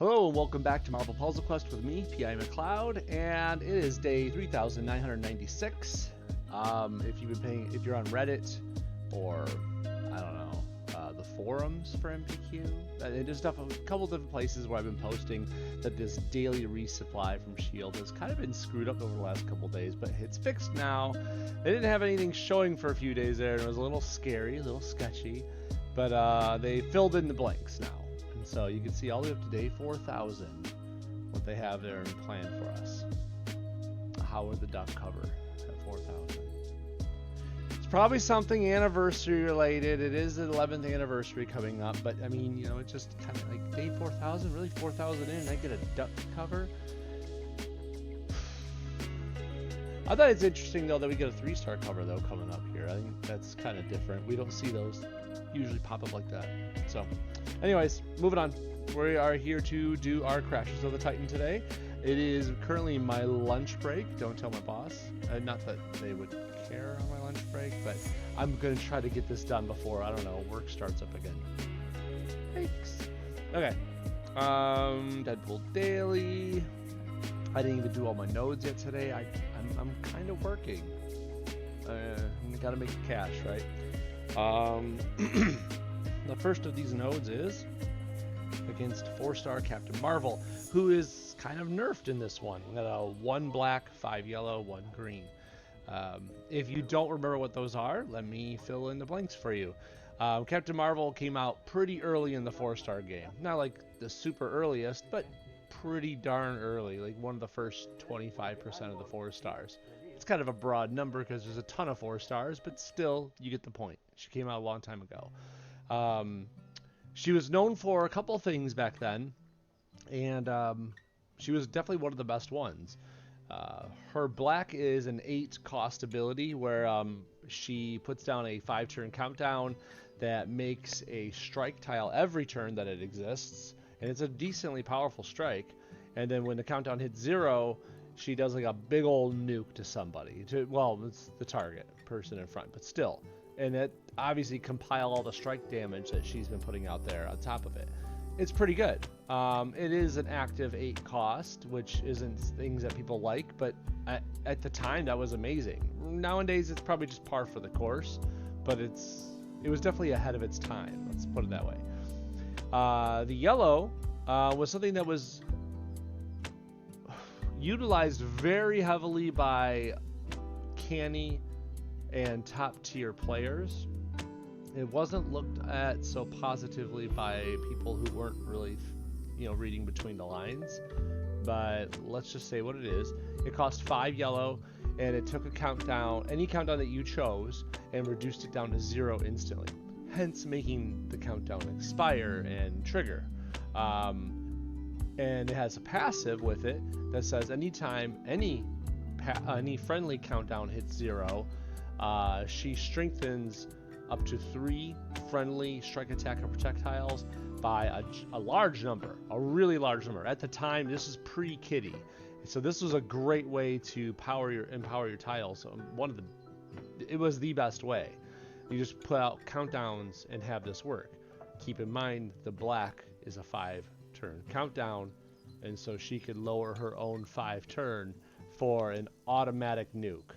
Hello and welcome back to Marvel Puzzle Quest with me, P.I. McLeod, and it is day 3996. If you're on Reddit or I don't know, the forums for MPQ, there's a couple different places where I've been posting that this daily resupply from Shield has kind of been screwed up over the last couple days, but it's fixed now. They didn't have anything showing for a few days there, and it was a little scary, a little sketchy, but they filled in the blanks now. So you can see all the way up to day 4,000 what they have there and planned for us. Howard the Duck cover at 4,000. It's probably something anniversary related. It is the 11th anniversary coming up, but I mean, you know, it's just kind of like day 4,000, really 4,000 in, and I get a duck cover. I thought it's interesting though that we get a 3-star cover though coming up here. I think that's kind of different. We don't see those usually pop up like that. So anyways, moving on. We are here to do our Crashes of the Titan today. It is currently my lunch break. Don't tell my boss. Not that they would care on my lunch break, but I'm going to try to get this done before, I don't know, work starts up again. Thanks. Okay. Deadpool Daily. I didn't even do all my nodes yet today. I'm kind of working. I gotta make cash, right? The first of these nodes is against 4-star Captain Marvel, who is kind of nerfed in this one. We got a 1 black, 5 yellow, 1 green. If you don't remember what those are, let me fill in the blanks for you. Captain Marvel came out pretty early in the 4-star game. Not like the super earliest, but pretty darn early, like one of the first 25% of the 4 stars. It's kind of a broad number because there's a ton of 4 stars, but still, you get the point. She came out a long time ago. She was known for a couple things back then, and she was definitely one of the best ones. Her black is an 8 cost ability where she puts down a 5-turn countdown that makes a strike tile every turn that it exists. And it's a decently powerful strike. And then when the countdown hits 0, she does like a big old nuke to somebody. Well, it's the target person in front, but still. And it obviously compile all the strike damage that she's been putting out there on top of it. It's pretty good. It is an active 8 cost, which isn't things that people like, but at the time that was amazing. Nowadays it's probably just par for the course, but it was definitely ahead of its time. Let's put it that way. The yellow was something that was utilized very heavily by canny and top tier players. It wasn't looked at so positively by people who weren't really, reading between the lines. But let's just say what it is. It cost 5 yellow, and it took a countdown, any countdown that you chose, and reduced it down to 0 instantly. Hence making the countdown expire and trigger. And it has a passive with it that says anytime any friendly countdown hits 0, she strengthens up to 3 friendly strike, attack, or projectiles by a large number, a really large number. At the time, this is pre-kitty, so this was a great way to empower your tiles. It was the best way. You just put out countdowns and have this work. Keep in mind the black is a 5-turn countdown, and so she could lower her own 5-turn for an automatic nuke.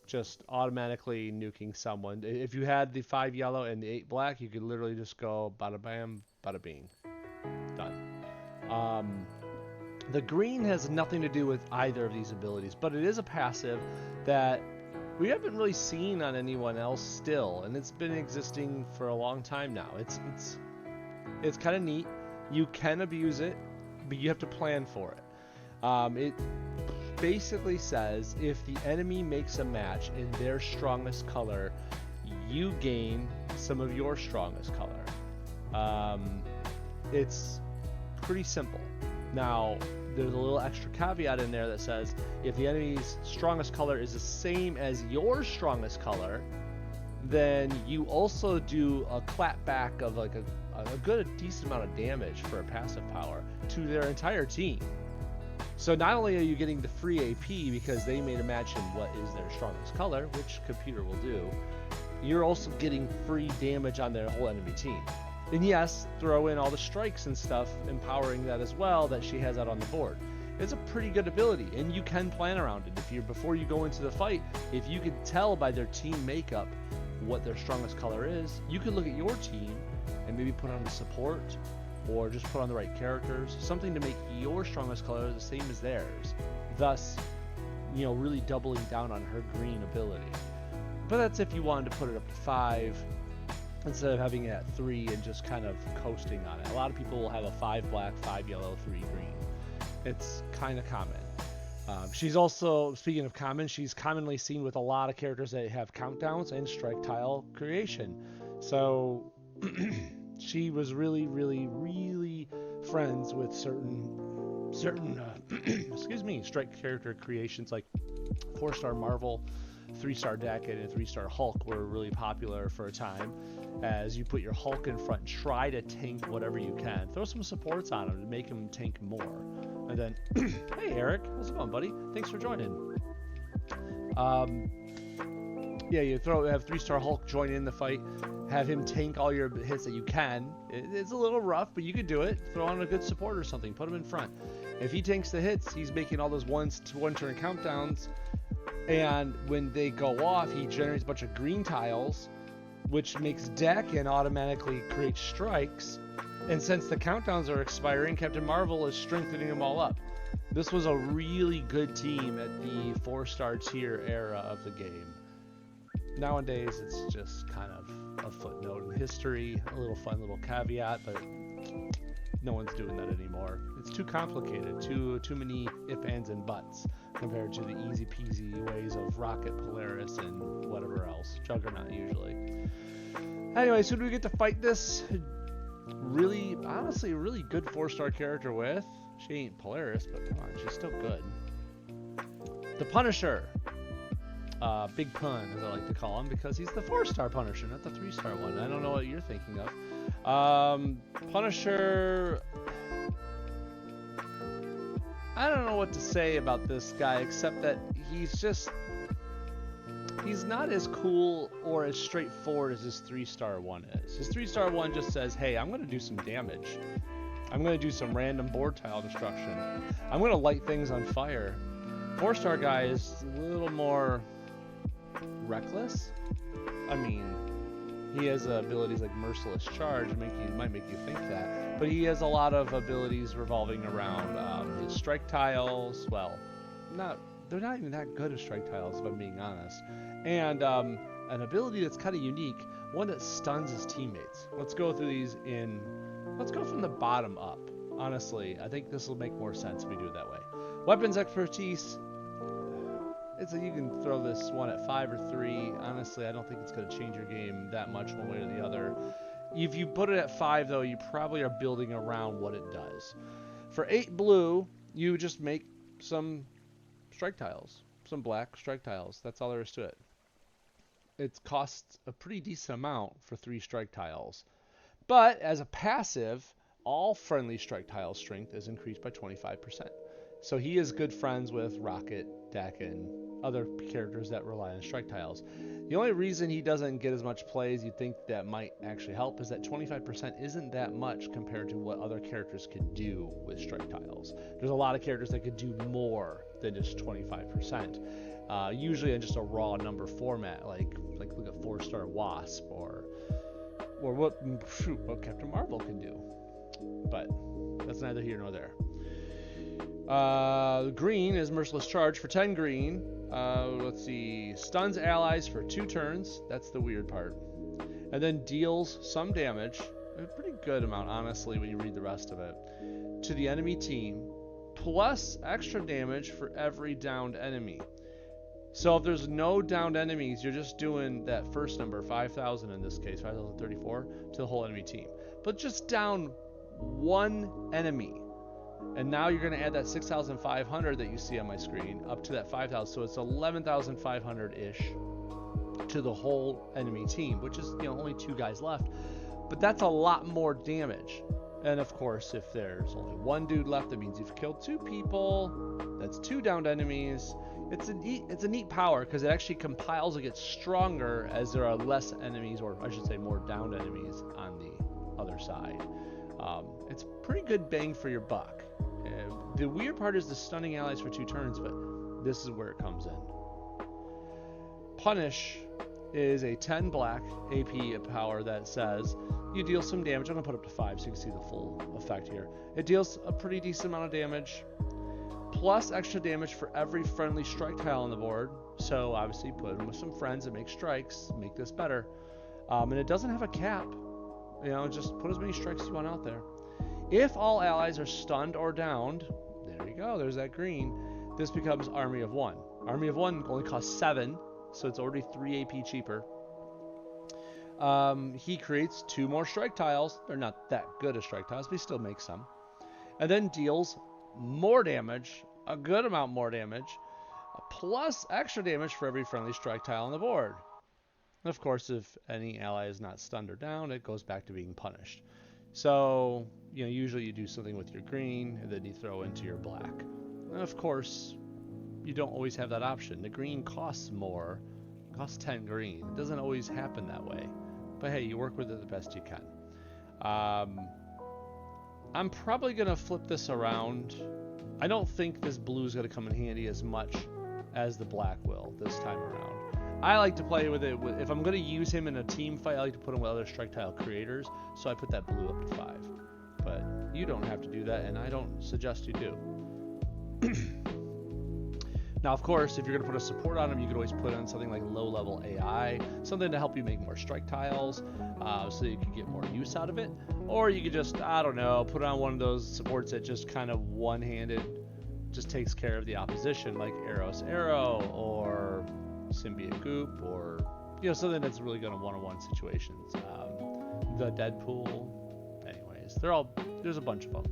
Just automatically nuking someone. If you had the 5 yellow and the 8 black, you could literally just go bada bam, bada bing. Done. The green has nothing to do with either of these abilities, but it is a passive that we haven't really seen on anyone else still, and it's been existing for a long time now. It's kind of neat. You can abuse it, but you have to plan for it. It basically says if the enemy makes a match in their strongest color, you gain some of your strongest color. It's pretty simple. Now, there's a little extra caveat in there that says if the enemy's strongest color is the same as your strongest color, then you also do a clap back of like a decent amount of damage for a passive power to their entire team. So not only are you getting the free AP because they made a match in what is their strongest color, which computer will do, you're also getting free damage on their whole enemy team. And yes, throw in all the strikes and stuff, empowering that as well that she has out on the board. It's a pretty good ability, and you can plan around it. If you before you go into the fight, if you can tell by their team makeup what their strongest color is, you can look at your team and maybe put on the support or just put on the right characters, something to make your strongest color the same as theirs. Thus, really doubling down on her green ability. But that's if you wanted to put it up to 5 instead of having it at 3 and just kind of coasting on it. A lot of people will have a 5 black, 5 yellow, 3 green. It's kind of common. She's also, speaking of common, she's commonly seen with a lot of characters that have countdowns and strike tile creation. So she was really, really, really friends with certain excuse me, strike character creations like 4-star Marvel, 3-star Dakin, and 3-star Hulk were really popular for a time. As you put your Hulk in front, try to tank whatever you can. Throw some supports on him to make him tank more. And then, hey Eric, how's it going, buddy? Thanks for joining. Yeah, you have 3-star Hulk join in the fight, have him tank all your hits that you can. It's a little rough, but you could do it. Throw on a good support or something. Put him in front. If he tanks the hits, he's making all those 1-turn countdowns. And when they go off, he generates a bunch of green tiles, which makes Dakin automatically create strikes. And since the countdowns are expiring, Captain Marvel is strengthening them all up. This was a really good team at the 4-star tier era of the game. Nowadays, it's just kind of a footnote in history, a little fun little caveat, but no one's doing that anymore. It's too complicated, too many ifs, ands, and buts compared to the easy peasy ways of Rocket, Polaris, and whatever else. Juggernaut usually. Anyways, who do we get to fight this? Really, honestly, really good 4-star character with. She ain't Polaris, but come on, she's still good. The Punisher. Big Pun, as I like to call him, because he's the 4-star Punisher, not the 3-star one. I don't know what you're thinking of. Punisher... I don't know what to say about this guy, except that he's not as cool or as straightforward as his 3-star one is. His 3-star one just says, hey, I'm going to do some damage. I'm going to do some random board tile destruction. I'm going to light things on fire. 4-star guy is a little more reckless. I mean, he has abilities like Merciless Charge, might make you think that. But he has a lot of abilities revolving around his strike tiles. Well, they're not even that good as strike tiles, if I'm being honest. And an ability that's kind of unique, one that stuns his teammates. Let's go through these let's go from the bottom up. Honestly, I think this will make more sense if we do it that way. Weapons expertise. You can throw this one at 5 or 3. Honestly, I don't think it's going to change your game that much one way or the other. If you put it at 5, though, you probably are building around what it does. For 8 blue, you just make some strike tiles. Some black strike tiles. That's all there is to it. It costs a pretty decent amount for 3 strike tiles. But as a passive, all friendly strike tile strength is increased by 25%. So he is good friends with Rocket, Dakin, other characters that rely on strike tiles. The only reason he doesn't get as much play as you'd think that might actually help is that 25% isn't that much compared to what other characters could do with strike tiles. There's a lot of characters that could do more than just 25%. Usually in just a raw number format, like look at 4-star Wasp or what Captain Marvel can do. But that's neither here nor there. Green is Merciless Charge for 10 green. Let's see. Stuns allies for 2 turns. That's the weird part. And then deals some damage, a pretty good amount, honestly, when you read the rest of it, to the enemy team, plus extra damage for every downed enemy. So if there's no downed enemies, you're just doing that first number, 5,000 in this case, 5,034, to the whole enemy team. But just down one enemy. And now you're going to add that 6,500 that you see on my screen up to that 5,000. So it's 11,500-ish to the whole enemy team, which is, only 2 guys left. But that's a lot more damage. And of course, if there's only 1 dude left, that means you've killed 2 people. That's 2 downed enemies. It's a neat power because it actually compiles and gets stronger as there are less enemies, or I should say more downed enemies on the other side. It's pretty good bang for your buck. The weird part is the stunning allies for 2 turns, but this is where it comes in. Punish is a 10 black AP power that says you deal some damage. I'm going to put up to 5 so you can see the full effect here. It deals a pretty decent amount of damage, plus extra damage for every friendly strike tile on the board. So obviously put them with some friends and make strikes, make this better. And it doesn't have a cap. You know, just put as many strikes as you want out there. If all allies are stunned or downed, there you go, there's that green. This becomes Army of 1. Army of 1 only costs 7, so it's already 3 AP cheaper. He creates 2 more strike tiles. They're not that good as strike tiles, but he still makes some. And then deals more damage, a good amount more damage, plus extra damage for every friendly strike tile on the board. And of course, if any ally is not stunned or down, it goes back to being punished. So, you know, usually you do something with your green, and then you throw into your black. And of course, you don't always have that option. The green costs more, costs 10 green. It doesn't always happen that way. But hey, you work with it the best you can. I'm probably going to flip this around. I don't think this blue is going to come in handy as much as the black will this time around. I like to play with it. If I'm going to use him in a team fight, I like to put him with other strike tile creators. So I put that blue up to 5. But you don't have to do that, and I don't suggest you do. Now, of course, if you're going to put a support on him, you could always put on something like low-level AI, something to help you make more strike tiles, so you can get more use out of it. Or you could just, I don't know, put on one of those supports that just kind of one-handed just takes care of the opposition, like Arrow's Arrow or Symbiote Goop, or you know, something that's really good in one-on-one situations. The Deadpool. Anyways, there's a bunch of them.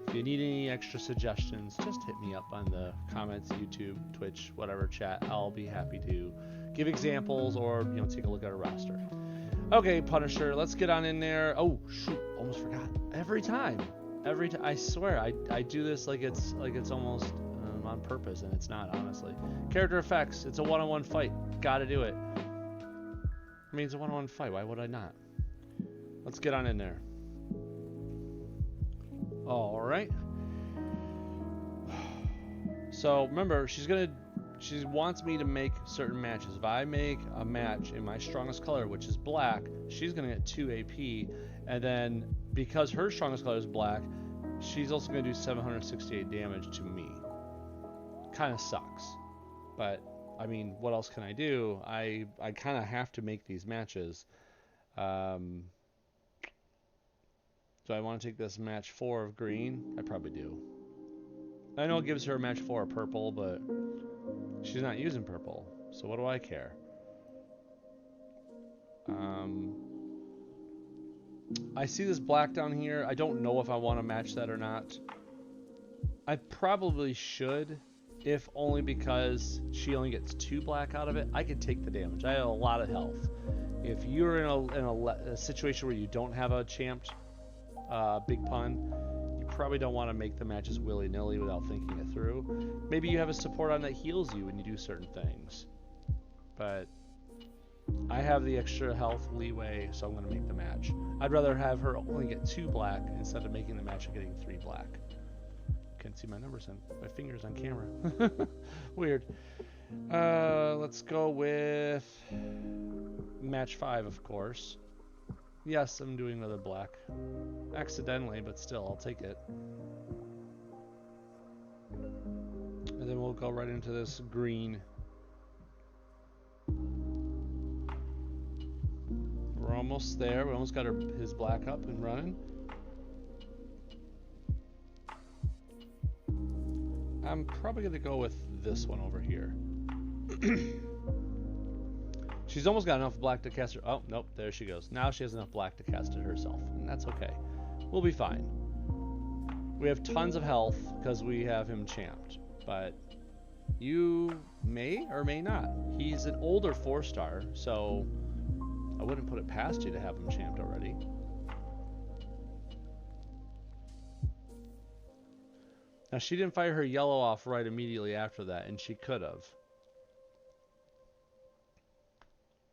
If you need any extra suggestions, just hit me up on the comments, YouTube, Twitch, whatever chat. I'll be happy to give examples or, you know, take a look at a roster. Okay, Punisher, let's get on in there. Oh shoot, almost forgot. Every time, I swear, I do this like it's almost on purpose, and it's not, honestly. Character effects. It's a one-on-one fight. Gotta do it. I mean, it's a one-on-one fight. Why would I not? Let's get on in there. All right. So remember, she wants me to make certain matches. If I make a match in my strongest color, which is black, she's gonna get 2 AP, and then because her strongest color is black, she's also gonna do 768 damage to me. Kind of sucks, but I mean, what else can I do? I kind of have to make these matches. Do I want to take this match 4 of green? I probably do. I know it gives her match 4 of purple, but she's not using purple, so what do I care? I see this black down here. I don't know if I want to match that or not. I probably should, if only because she only gets 2 black out of it. I could take the damage. I have a lot of health. If you're in a situation where you don't have a champed big pun, you probably don't want to make the matches willy-nilly without thinking it through. Maybe you have a support on that heals you when you do certain things. But I have the extra health leeway, so I'm going to make the match. I'd rather have her only get 2 black instead of making the match and getting 3 black. Can't see my numbers on my fingers on camera. Weird. Let's go with match 5, of course. Yes, I'm doing another black. Accidentally, but still, I'll take it. And then we'll go right into this green. We're almost there. We almost got his black up and running. I'm probably going to go with this one over here. She's almost got enough black to cast her. Oh, nope, there she goes. Now she has enough black to cast it herself, and that's okay. We'll be fine. We have tons of health because we have him champed, but you may or may not. He's an older 4-star, so I wouldn't put it past you to have him champed already. Now, she didn't fire her yellow off right immediately after that, and she could have.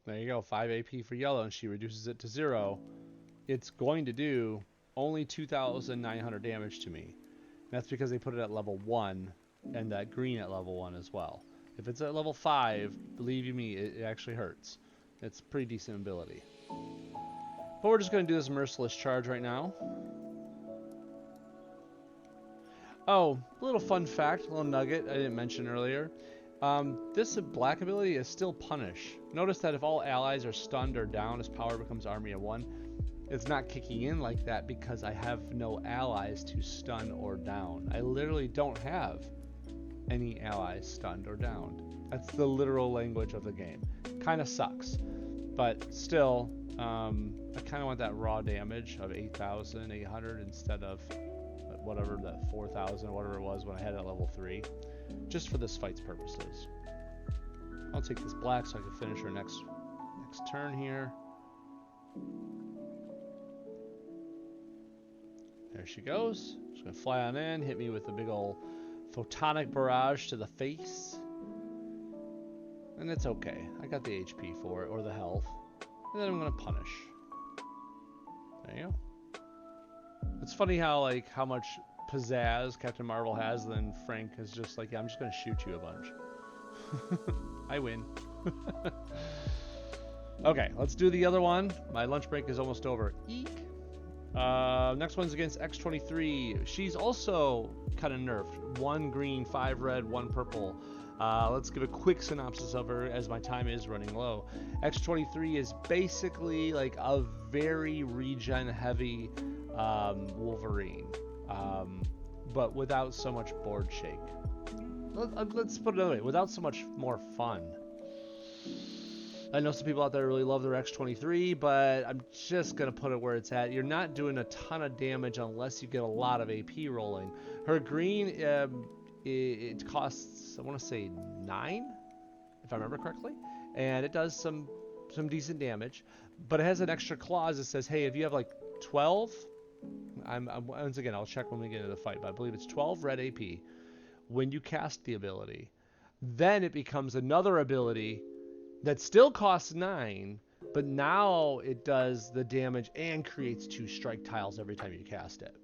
There you go, 5 AP for yellow, and she reduces it to 0. it's going to do only 2,900 damage to me. That's because they put it at level 1 and that green at level 1 as well. If it's at level 5, believe you me, it actually hurts. It's pretty decent ability. But we're just going to do this merciless charge right now. Oh, a little fun fact, a little nugget I didn't mention earlier. This black ability is still punish. Notice that if all allies are stunned or down, his power becomes army of 1. It's not kicking in like that because I have no allies to stun or down. I literally don't have any allies stunned or downed. That's the literal language of the game. Kind of sucks, but still, I kind of want that raw damage of 8,800 instead of whatever, that 4,000 or whatever it was when I had it at level 3, just for this fight's purposes. I'll take this black so I can finish her next turn here. There she goes. She's gonna fly on in, hit me with a big old photonic barrage to the face. And it's okay. I got the HP for it, or the health. And then I'm gonna punish. There you go. It's funny how much pizzazz Captain Marvel has, then Frank is just like, yeah, I'm just gonna shoot you a bunch. I win. Okay, let's do the other one. My lunch break is almost over. Eek. Next one's against X-23. She's also kind of nerfed. 1 green, 5 red, 1 purple. Let's give a quick synopsis of her as my time is running low. X-23 is basically like a very regen heavy Wolverine, but without so much board shake. Let's put it another way, without so much more fun. I know some people out there really love their X-23, but I'm just going to put it where it's at. You're not doing a ton of damage unless you get a lot of AP rolling. Her green, it costs, I want to say 9, if I remember correctly. And it does some decent damage. But it has an extra clause that says, hey, if you have like 12, once again, I'll check when we get into the fight, but I believe it's 12 red AP when you cast the ability. Then it becomes another ability that still costs 9, but now it does the damage and creates 2 strike tiles every time you cast it.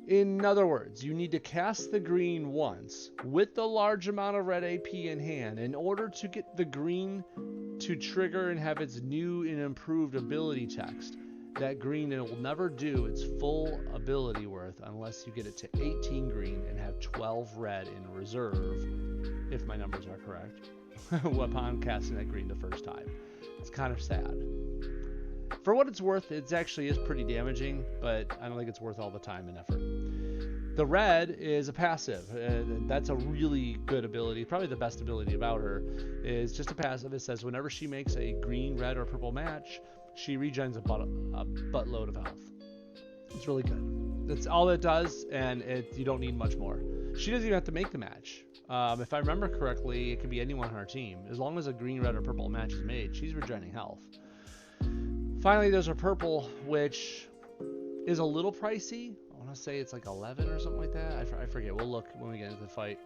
In other words, you need to cast the green once with the large amount of red AP in hand in order to get the green to trigger and have its new and improved ability text. That green, it will never do its full ability worth unless you get it to 18 green and have 12 red in reserve, if my numbers are correct. Upon casting that green the first time. It's kind of sad. For what it's worth, it actually is pretty damaging, but I don't think it's worth all the time and effort. The red is a passive. That's a really good ability. Probably the best ability about her is just a passive. It says whenever she makes a green, red, or purple match, she regens a buttload of health. It's really good. That's all it does, and you don't need much more. She doesn't even have to make the match. If I remember correctly, it can be anyone on our team. As long as a green, red, or purple match is made, she's regenerating health. Finally, there's a purple, which is a little pricey. I want to say it's like 11 or something like that. I forget. We'll look when we get into the fight.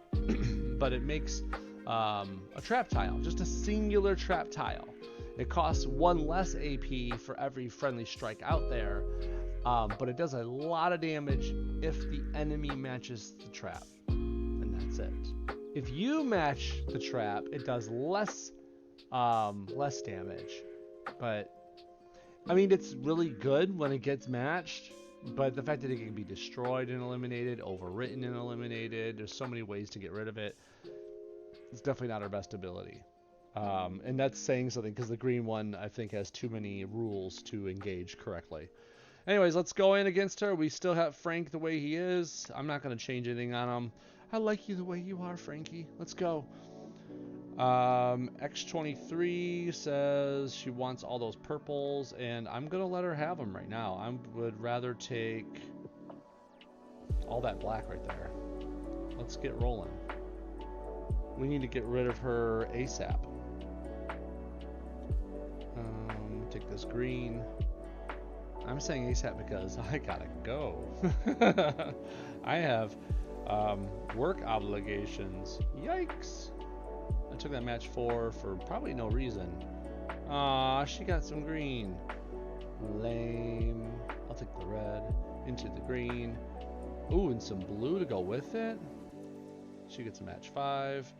But it makes a trap tile, just a singular trap tile. It costs 1 less AP for every friendly strike out there, but it does a lot of damage if the enemy matches the trap. That's it. If you match the trap, it does less damage. But I mean, it's really good when it gets matched. But the fact that it can be destroyed and eliminated, overwritten and eliminated, there's so many ways to get rid of it. It's definitely not our best ability. And that's saying something because the green one, I think, has too many rules to engage correctly. Anyways, let's go in against her. We still have Frank the way he is. I'm not going to change anything on him. I like you the way you are, Frankie. Let's go. X-23 says she wants all those purples, and I'm going to let her have them right now. I would rather take all that black right there. Let's get rolling. We need to get rid of her ASAP. Take this green. I'm saying ASAP because I gotta go. I have work obligations. Yikes. I took that match for probably no reason. Aw, she got some green. Lame. I'll take the red. Into the green. Ooh, and some blue to go with it. She gets a match 5.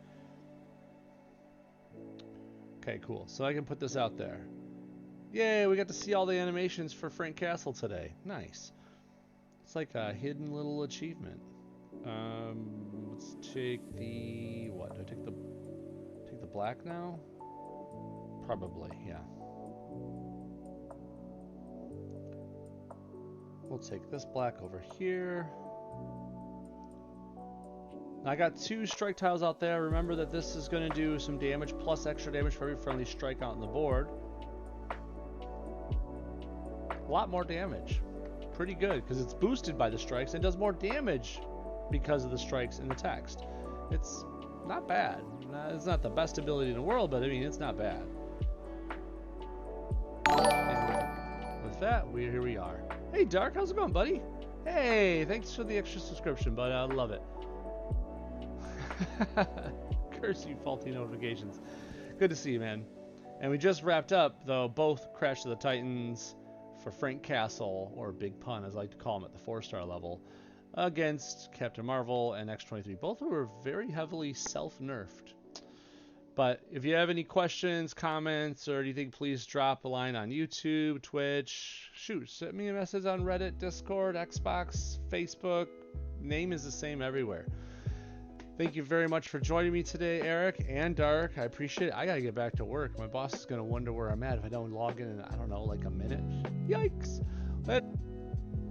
Okay, cool. So I can put this out there. Yay, we got to see all the animations for Frank Castle today. Nice. It's like a hidden little achievement. Let's take the... what? Do I take the black now? Probably, yeah. We'll take this black over here. I got 2 strike tiles out there. Remember that this is going to do some damage plus extra damage for every friendly strike out on the board. A lot more damage. Pretty good because it's boosted by the strikes and does more damage because of the strikes in the text. It's not bad. It's not the best ability in the world, but I mean, it's not bad. And with that, here we are. Hey, Dark, how's it going, buddy? Hey, thanks for the extra subscription, bud. I love it. Curse you, faulty notifications. Good to see you, man. And we just wrapped up, though, both Crash of the Titans for Frank Castle, or Big Pun, as I like to call him, at the 4-star level, against Captain Marvel and X-23. Both were very heavily self-nerfed. But if you have any questions, comments, or anything, please drop a line on YouTube, Twitch. Shoot, send me a message on Reddit, Discord, Xbox, Facebook. Name is the same everywhere. Thank you very much for joining me today, Eric and Dark. I appreciate it. I gotta get back to work. My boss is gonna wonder where I'm at if I don't log in I don't know, like a minute. Yikes.